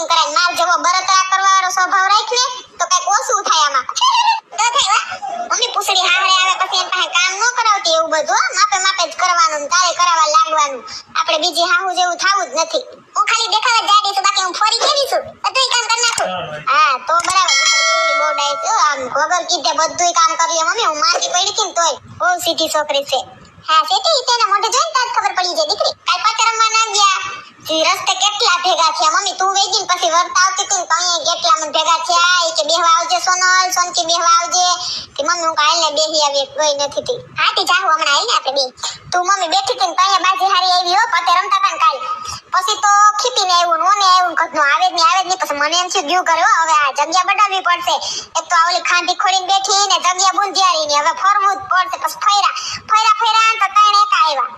Setting કરાય. માર જેવો બરતરા કરવા વાળો સ્વભાવ રાખ ને તો કઈક ઓછું થાય આમાં. તો થાય મમ્મી પૂછડી હારે આવે પછી એન પાસે કામ ન કરાવતી એવું બધું. માપે માપે જ કરવાનું, તારે કરાવવા લાગવાનું. આપણે બીજી હાહુ જેવું થાવું જ નથી. હું ખાલી દેખાવા જ જાડી છું, બાકી હું ફોરી કેવી છું, બધુંય કામ કરી નાખું. હા તો બરાબર. પૂછડી બોડાય છે આમ વગર કીધે બધુંય કામ કરી લે મમ્મી. હું માંદી પડી હતી ને તોય બહુ સીધી છોકરી છે. હા સેટી તેને મોઢે જોઈને તાજ ખબર પડી જાય દીકરી. કાલ પાછા રમવા ના ગયા રસ્તે કેટલા ભેગા થયા મમ્મી. તું વઈ ગઈ ને પછી વર્તા આવતી હતી ને તો અહીંયા કેટલા મને ભેગા થયા. એ કે બેહવા આવજે સોનલ, સોનકી બેહવા આવજે. કે મમ્મી હું કાલ ને બેહી આવી ગઈ નથી તી. હા તે જાહુ હમણાં આવીને આપણે બે. તું મમ્મી બેઠી હતી ને તો અહીંયા બાજી હારી આવી હો. પતે રમતા હતા ને કાલ પછી તો ખીપીને આવ્યું ને આવ્યું કદનું આવે જ નહીં પછી મને એમ છે ગયું કરે હવે આ જગ્યા બડાવવી પડશે. એક તો આવલી ખાંડી ખોડીને બેઠી ને જગ્યા બુંધિયારી ને હવે ફરવું જ પડશે. પછી ફર્યા તો ત્રણ એક આવ્યા.